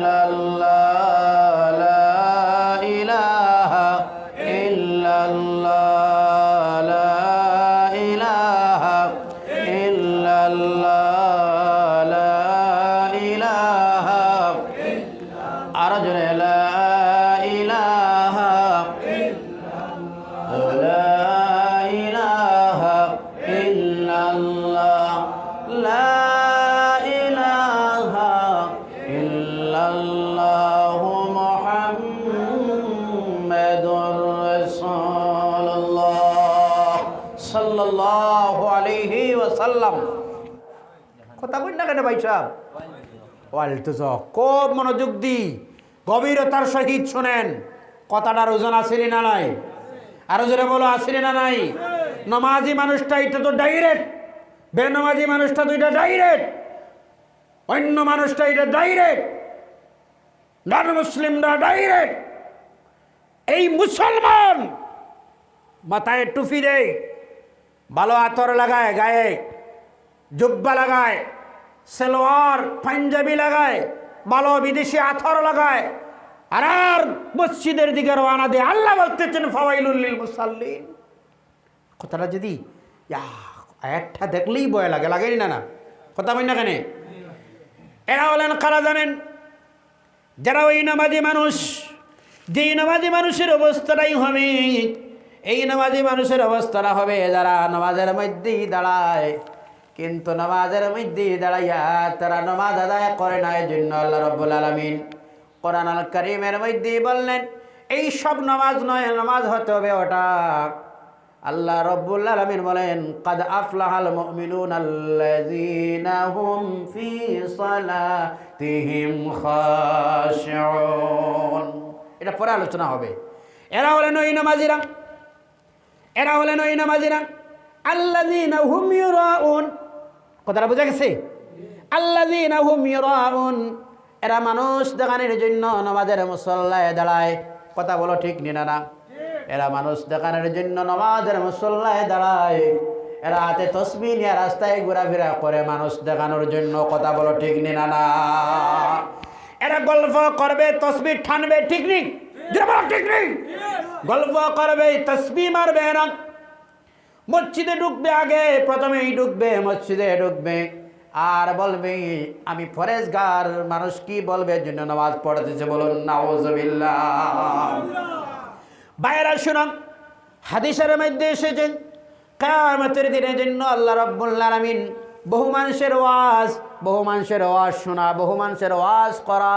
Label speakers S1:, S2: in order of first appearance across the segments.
S1: ইল্লাল্লাহ লা ইলাহা ইল্লাল্লাহ লা ইলাহা ইল্লাল্লাহ লা ইলাহা আর জোরে লা ইলাহা লা ইলাহা ইল্লাল্লাহ লা ইলাহা ইল্লাল্লাহু মুহাম্মাদুর রাসূলুল্লাহ সাল্লাল্লাহু আলাইহি ওয়াসাল্লাম। কথা কই না কেন ভাই সাহেব? ওয়ালতুজ খুব মনোযোগ দি গভীরতার সহিত শুনেন। কথাটার ওজন আছে না নাই? আরো জোরে বলো, আছে না নাই? নমাজি মানুষটা এটা তো ডাইরেক্ট, বেনমাজি মানুষটা তো এটা ডাইরেক্ট, অন্য মানুষটা এটা ডাইরেক্ট, নন মুসলিমরা ডাইরেক্ট। এই মুসলমান মাথায় টুপি দেয়, ভালো আতর লাগায়, গায়ে জুব্বা লাগায়, সালোয়ার পাঞ্জাবি লাগায়, ভালো বিদেশি আতর লাগায়, আর মসজিদের দিকে রওনা দেয়। আল্লাহ বলতেছেন ফাওয়াইলুল লিল মুসাল্লিন। কথাটা যদি আয়াতটা দেখলেই ভয় লাগে, লাগেনি না? না কথা বলি না কেন? এরা হলেন কারা জানেন? যারা ওই নামাজি মানুষ, যেই নামাজি মানুষের অবস্থাটাই হবে, এই নামাজি মানুষের অবস্থাটা হবে যারা নামাজের মধ্যেই দাঁড়ায়, কিন্তু নামাজের মধ্যেই দাঁড়াইয়া তারা নামাজ আদায় করে না। এই জন্য আল্লাহ রাব্বুল আলামিন কোরআন আল কারীমের মধ্যে বললেন এই সব নামাজ নয়, নামাজ হতে হবে ওটা। আল্লাহ রাব্বুল আলামিন বলেন কাদ আফলাহাল মুমিনুনাল্লাযীনা হুম ফি সালাতিহিম খাশিউন। এটা পরে আলোচনা হবে। এরা হলেন ওই নামাজিরা, এরা হলেন ওই নামাজিরা আল্লাযীনা হুম ইউরাউন। কথাটা বোঝা গেছে? আল্লাযীনা হুম ইউরাউন, এরা মানুষ দেখানোর জন্য নামাজের মুসল্লায় দাঁড়ায়। কথা বলো ঠিক নিনা না? এরা মানুষ দেখানোর জন্য নামাজের মুসল্লায় দাঁড়ায়। এরা হাতে তসবিহ নিয়ে রাস্তায় ঘোরাফেরা করে মানুষ দেখানোর জন্য। কথা বলো ঠিক নিনা না? এরা গল্প করবে, তসবিহ ঠানবে, ঠিক নেই? ঠিক নেই? গল্প করবে, তসবিহ মারবে না। মসজিদে ঢুকবে, আগে প্রথমেই ঢুকবে, মসজিদে ঢুকবে আর বলবে আমি ফরেজগার। মানুষ কি বলবে জন্য নামাজ পড়তেছে? বলুন নাউজুবিল্লাহ। বাইরা শুনুন, হাদিসের মধ্যে এসেছেন কিয়ামতের দিনের জন্য আল্লাহ রাব্বুল আলামিন বহু মানুষের ওয়াজ শোনা, বহু মানুষের ওয়াজ করা,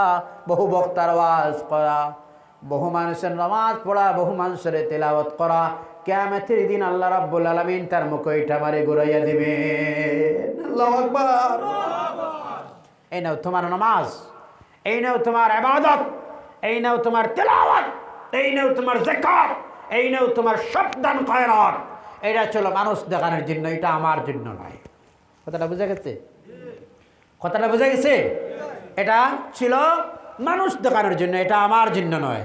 S1: বহু বক্তার ওয়াজ করা, বহু মানুষের নামাজ পড়া, বহু মানুষের তেলাওয়াত করা। কিয়ামতের দিন আল্লাহ রাব্বুল আলামিন তার মুখটা মারে ঘুরাইয়া দিবেন। আল্লাহু আকবার। এই নাও তোমার নামাজ, এই নাও তোমার ইবাদত, এই নাও তোমার তেলাওয়াত, এই নাও তোমার যাকাত, এই নাও তোমার সব দান খয়রাত। এটা ছিল মানুষ দেখানোর জন্য, এটা আমার জন্য নয়। কথাটা বোঝা গেছে? কথাটা বোঝা গেছে? এটা ছিল মানুষ দেখানোর জন্য, এটা আমার জন্য নয়,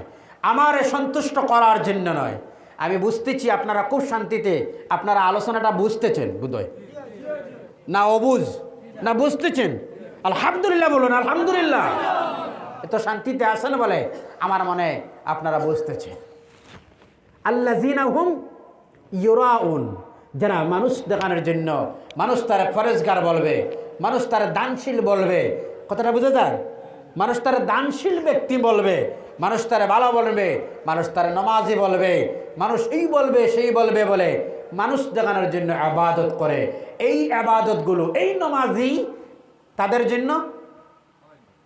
S1: আমার সন্তুষ্ট করার জন্য নয়। আমি বুঝতেছি আপনারা খুব শান্তিতে আপনারা আলোচনাটা বুঝতেছেন বোধহয় না? অবুঝ না বুঝতেছেন? আলহামদুলিল্লাহ বলুন আলহামদুলিল্লাহ। এত শান্তিতে আছেন বলে আমার মনে আপনারা বুঝতেছেন। আল্লাযীনা হুম ইউরাউন, যারা মানুষ দেখানোর জন্য, মানুষ তারা ফরেজগার বলবে, মানুষ তারা দানশীল বলবে। কথাটা বুঝে যান? মানুষ তারা দানশীল ব্যক্তি বলবে, মানুষ তারা ভালো বলবে, মানুষ তারা নামাজি বলবে, মানুষ এই বলবে সেই বলবে বলে মানুষ দেখানোর জন্য ইবাদত করে। এই ইবাদতগুলো এই নামাজি তাদের জন্য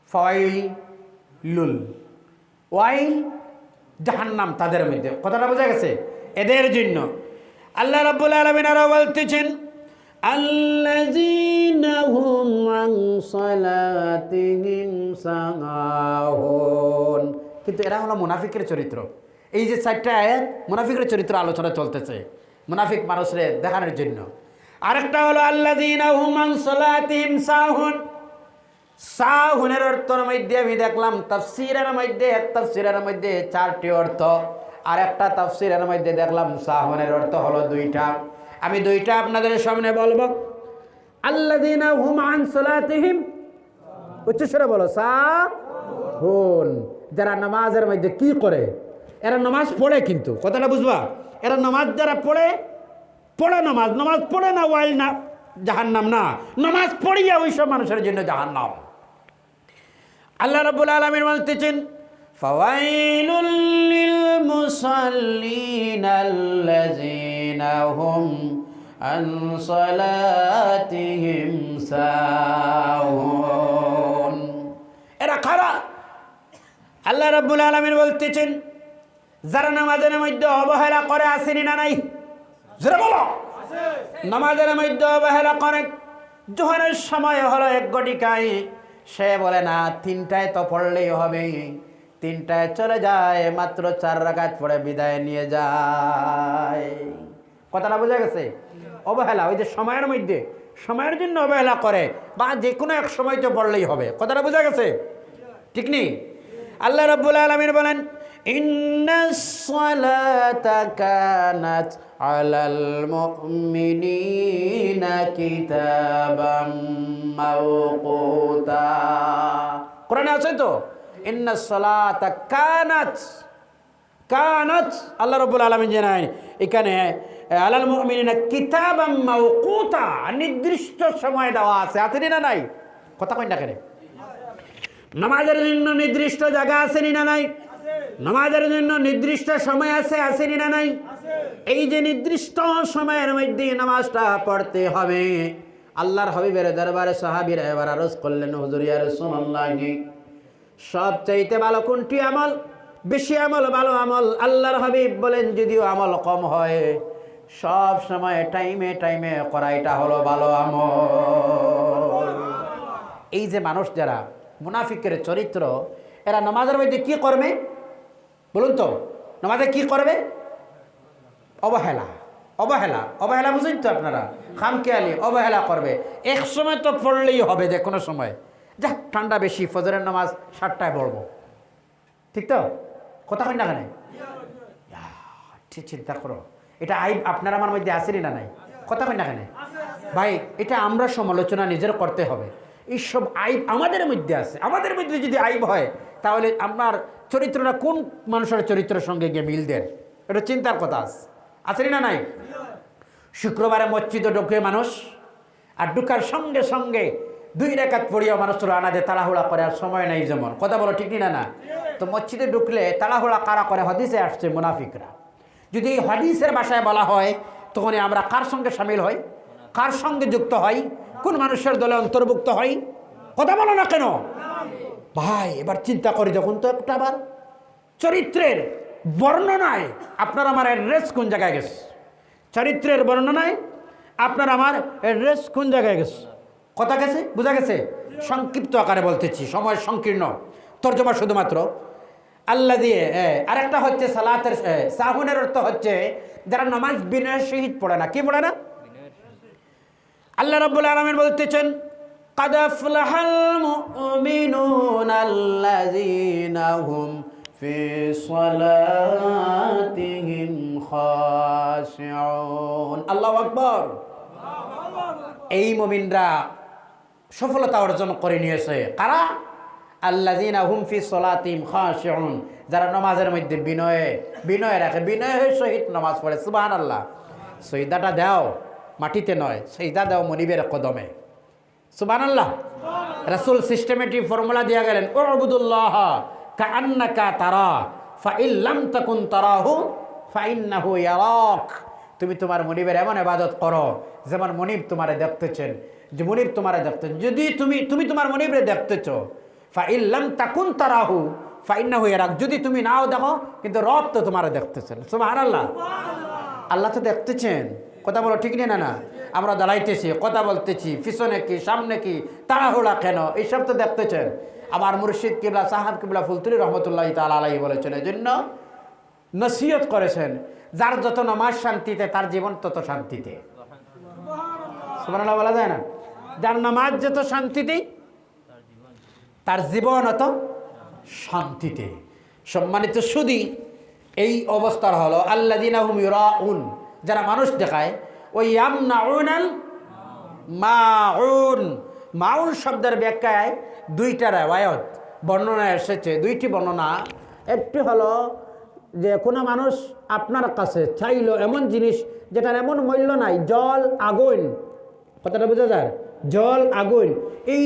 S1: ফাওয়াইলুল, ওয়াইল জাহান্নাম তাদের মধ্যে। কথাটা বোঝা গেছে? এদের জন্য আল্লাহ রাব্বুল আলামিন আরো বলতেছেন আল্লাযীনা হুম আন সালাতিহিম সাহুন। কিন্তু এরা হলো মুনাফিকের চরিত্র। এই যে চারটা আয়াত মুনাফিকের চরিত্র আলোচনা চলতেছে, মুনাফিক মানুষরে দেখানোর জন্য। আরেকটা হলো আল্লাযীনা হুম আন সালাতিহিম সাহুন। সাহুনের অর্থের মধ্যে আমি দেখলাম তাফসীরের মধ্যে, এক তাফসীরের মধ্যে 4টি অর্থ, আর একটা তাফসীরের মধ্যে দেখলাম সাহুনের অর্থ হলো 2টা। আমি 2টা আপনাদের সামনে বলবো। আল্লাযীনা হুম আন সালাতিহিম, উচ্চস্বরে বলো, সাহুন। সাহুন, যারা নামাজের মধ্যে কি করে? এরা নামাজ পড়ে, কিন্তু কথাটা বুঝবা, এরা নামাজ যারা পড়ে নামাজ পড়ে না, ওয়াইল না জাহান্নাম না, নামাজ পড়িয়া ওই সব মানুষের জন্য জাহান্নাম। আল্লাহ রাব্বুল আলামিন বলতেছেন, ফাওয়াইলুল লিল মুসাল্লিন আল্লাযীনা হুম আন সালাতিহিম সাহুন। এরা কারা? আল্লাহ রাব্বুল আলামিন বলতেছেন, যারা নামাজের মধ্যে অবহেলা করে, আসেনি না নাই? জোরে বলো। নামাজের মধ্যে অবহেলা করে। জোহরের সময় হলো 1 ঘটিকায়, সে বলে না 3টায় তো পড়লেই হবে, 3টায় চলে যায়, মাত্র 4 রাকাত পড়ে বিদায় নিয়ে যায়। কথাটা বোঝা গেছে? অবহেলা, ওই যে সময়ের মধ্যে, সময়ের জন্য অবহেলা করে, বা যে কোনো এক সময় তো পড়লেই হবে। কথাটা বোঝা গেছে? ঠিক নেই? আল্লাহ রাব্বুল আলামিন বলেন, ইন্নাস সালাতা কানাত আলাল মুমিনিনা কিতাবাম মাওকুতা। কোরআনে আছে তো, ইন্নাস সালাতা কানাত, আল্লাহ রাব্বুল আলামিন জানায় এখানে আলাল মুমিনিনা কিতাবাম মাওকুতা, নির্দিষ্ট সময় দেওয়া আছে। আছে না নাই? কথা কই না কেন? নামাজের জন্য নির্দিষ্ট জায়গা আছে না নাই? নামাজের জন্য নির্দিষ্ট সময় আছে না নাই? এই যে নির্দিষ্ট সময়ের মধ্যে নামাজটা পড়তে হবে। আল্লাহর হাবিবের দরবারে সাহাবীরা এবার আরজ করলেন, হুজুর ইয়া রাসূলুল্লাহ, সবচাইতে ভালো কোনটি আমল? বেশি আমল, ভালো আমল? আল্লাহর হাবিব বলেন, যদিও আমল কম হয়, সব সময় টাইমে করা, এটা হলো ভালো আমল। এই যে মানুষ যারা মুনাফিকের চরিত্র, এরা নামাজের মধ্যে কি করবে বলুন তো? নামাজে কি করবে? অবহেলা। বুঝেন তো আপনারা? খামখেয়ালি অবহেলা করবে। এক সময় তো পড়লেই হবে, যে কোনো সময়, যা ঠান্ডা বেশি, ফজরের নামাজ 7টায় পড়বো, ঠিক তো? কথা কই না কেন? চিন্তা করো, এটা আইব আপনার আমার মধ্যে আসেনি না নাই? কথা কই না কেন ভাই? এটা আমরা সমালোচনা নিজের করতে হবে। এইসব আইব আমাদের মধ্যে আছে। আমাদের মধ্যে যদি আইব হয়, তাহলে আপনার চরিত্রটা কোন মানুষের চরিত্রের সঙ্গে গিয়ে মিল দেন, এটা চিন্তার কথা আছে না নাই? শুক্রবারে মসজিদে ঢুকে মানুষ, আর ঢুকার সঙ্গে সঙ্গে 2 রাকাত পড়িয়া মানুষ রানা দিয়ে তাড়াহুড়া করে, আর সময় নাই যেমন। কথা বলো, ঠিক না? তো মসজিদে ঢুকলে তাড়াহুড়া কারা করে? হাদিসে আসছে মুনাফিকরা। যদি এই হাদিসের ভাষায় বলা হয়, তখন আমরা কার সঙ্গে সামিল হই? কার সঙ্গে যুক্ত হই? কোন মানুষের দলে অন্তর্ভুক্ত হই? কথা বলো না কেন ভাই? এবার চিন্তা করি যখন, তো একটা আবার চরিত্রের বর্ণনায় আপনার আমার অ্যাড্রেস কোন জায়গায় গেছে? চরিত্রের বর্ণনায় আপনার আমার অ্যাড্রেস কোন জায়গায় গেছে? কথা গেছে? বোঝা গেছে? সংক্ষিপ্ত আকারে বলতেছি, সময় সংকীর্ণ, তর্জমা শুধুমাত্র আল্লাহ দিয়ে। আরেকটা হচ্ছে সালাতের সাহুনের অর্থ হচ্ছে যারা নামাজ বিনয়ের সহিত পড়ে না। কি পড়ে না? আল্লাহ রাব্বুল আলামিন বলতেছেন, قد أفلح المؤمنون الذين هم في صلاتهم خاشعون। আল্লাহু আকবার। এই মুমিনরা সফলতা অর্জন করে নিয়েছে। কারা? আল্লাযীনা হুম ফি সলাতিহিম খাশিউন, যারা নামাজের মধ্যে বিনয় রাখে, বিনয়ের সহিত নামাজ পড়ে। সুবহানাল্লাহ। সজদাটা দাও মাটিতে নয়, সজদা দাও মনিবের কদমে। সুবহানাল্লাহ। রাসূল সিস্টেমেটিক ফর্মুলা দিয়া গেলেন, উবুদুল্লাহ কাআন্নাকা তারা ফাইন লাম তাকুন তারাহু ফাইন্নাহু ইয়ারাক। তুমি তোমার মনিবের এমন ইবাদত করো যেমন মনিব তোমারে দেখতেছেন। যে মনিব তোমারে দেখতেছেন, যদি তুমি তোমার মনিবরে দেখতেছো, ফাইন লাম তাকুন তারাহু ফাইন্নাহু ইয়ারাক, যদি তুমি নাও দেখো কিন্তু রব তো তোমারে দেখতেছেন। সুবহানাল্লাহ। আল্লাহ তো দেখতেছেন। কথা বলো, ঠিক না? না, আমরা দাঁড়াইতেছি, কথা বলতেছি, পিছনে কি সামনে কি, তাড়াহুড়া কেন, এইসব তো দেখতেছেন। আবার মুর্শিদ কিবলা সাহাব কিবলা ফুলতুলি রহমতুল্লাহ তাআলা আলাইহি বলেছেন, এই জন্য নসিহত করেছেন, যার যত নামাজ শান্তিতে তার জীবন তত শান্তিতে। সুবহানাল্লাহ বলা যায় না? যার নামাজ যত শান্তিতে তার জীবন অত শান্তিতে। সম্মানিত সুদী, এই অবস্থার হলো আল্লাযীনা হুম ইউরাউন, যারা মানুষ দেখায়। ওই ইয়ামনাউনাল মাউন, মাউন শব্দের ব্যাখ্যায় 2টা রিওয়ায়াত, বর্ণনা এসেছে, দুইটি বর্ণনা। একটি হলো যে কোনো মানুষ আপনার কাছে চাইলো এমন জিনিস যেটার এমন মূল্য নাই, জল আগুন, কথাটা বোঝা যায়, জল আগুন, এই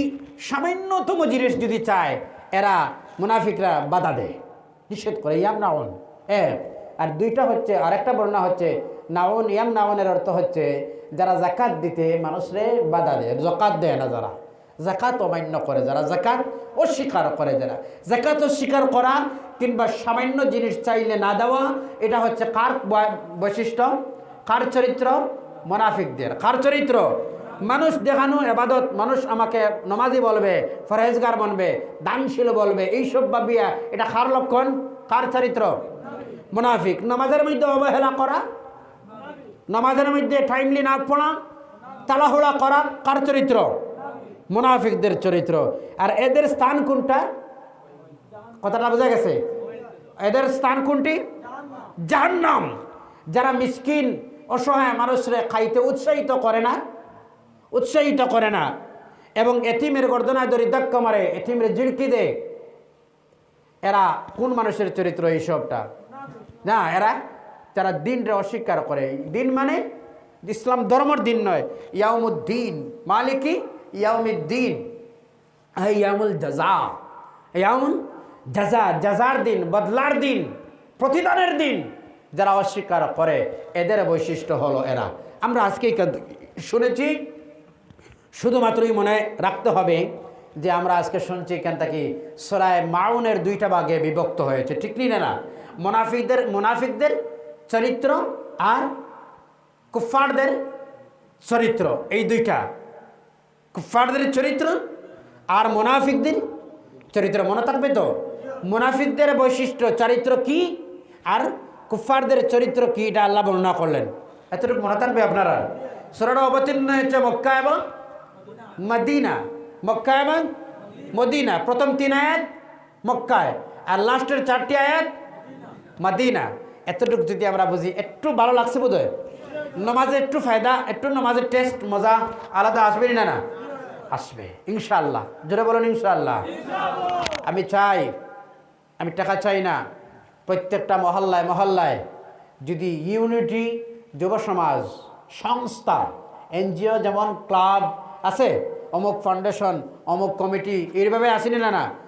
S1: সামান্যতম জিনিস যদি চায় এরা মুনাফিকরা বাধা দেয়, নিষেধ করে, ইয়াম নাউন এক। আর দুইটা হচ্ছে, আরেকটা বর্ণনা হচ্ছে নাউন, ইয়াম নাউনের অর্থ হচ্ছে যারা জাকাত দিতে মানুষরে বাধা দেয়, জাকাত দেয় না, যারা জাকাত অমান্য করে, যারা জাকাত অস্বীকার করে, যারা জাকাত অস্বীকার করা কিংবা সামান্য জিনিস চাইলে না দেওয়া, এটা হচ্ছে কার বৈশিষ্ট্য, কার চরিত্র? মুনাফিকদের। কার চরিত্র? মানুষ দেখানো এবাদত, মানুষ আমাকে নমাজি বলবে, ফরহেজগার বলবে, দানশীল বলবে, এইসব ভাবিয়া, এটা কার লক্ষণ, কার চরিত্র? মুনাফিক। নামাজের মধ্যে অবহেলা করা, নামাজের মধ্যে টাইমলি না পড়া, তাড়াহুড়া করা, কার চরিত্র? মুনাফিকদের চরিত্র। আর এদের স্থান কোনটা? কথাটা বোঝা গেছে? এদের স্থান কোনটি? জাহান্নাম। যারা মিসকিন অসহায় মানুষরে খাইতে উৎসাহিত করে না, উৎসাহিত করে না, এবং এতিমের গর্দনায় ধরে ধাক্কা মারে, এতিমের জিড়কি দেয়, এরা কোন মানুষের চরিত্র? এইসবটা না, এরা যারা দিনরে অস্বীকার করে। দিন মানে ইসলাম ধর্মর দিন নয়, ইয়াউমুদ্দিন, মালিকি ইয়াউমিদ্দিন, ইয়ামুল জাজা, ইয়ামুল জাজা, জাজার দিন, বদলার দিন, প্রতিদানের দিন। যারা অস্বীকার করে এদের বৈশিষ্ট্য হলো এরা। আমরা আজকে শুনেছি, শুধুমাত্রই মনে রাখতে হবে যে আমরা আজকে শুনছি এখান থেকে সূরা মাউনের দুইটা ভাগে বিভক্ত হয়েছে, ঠিক না? মুনাফিকদের চরিত্র আর কুফফারদের চরিত্র, এই দুইটা, কুফফারদের চরিত্র আর মুনাফিকদের চরিত্র। মনে থাকবে তো, মুনাফিকদের বৈশিষ্ট্য চরিত্র কি আর কুফফারদের চরিত্র কি, এটা আল্লাহ বর্ণনা করলেন। এতটুকু মনে থাকবে আপনারা। সূরাটা অবতীর্ণ হয়েছে মক্কা এবং মদিনা, মক্কা এবং মদিনা। প্রথম 3 আয়াত মক্কায় আর লাস্টের 4টি আয়াত মদিনা। এতটুকু যদি আমরা বুঝি, একটু ভালো লাগছে বোধহয়। নামাজে একটু ফায়দা, একটু নামাজের টেস্ট মজা আলাদা আসবে না? না আসবে ইনশাআল্লাহ। জোরে বলুন ইনশাআল্লাহ। আমি চাই, আমি টাকা চাই না, প্রত্যেকটা মহল্লায় মহল্লায় যদি ইউনিটি যুব সমাজ সংস্থা, এনজিও, যেমন ক্লাব আছে, অমুক ফাউন্ডেশন, অমুক কমিটি, এইভাবে আসেনি না?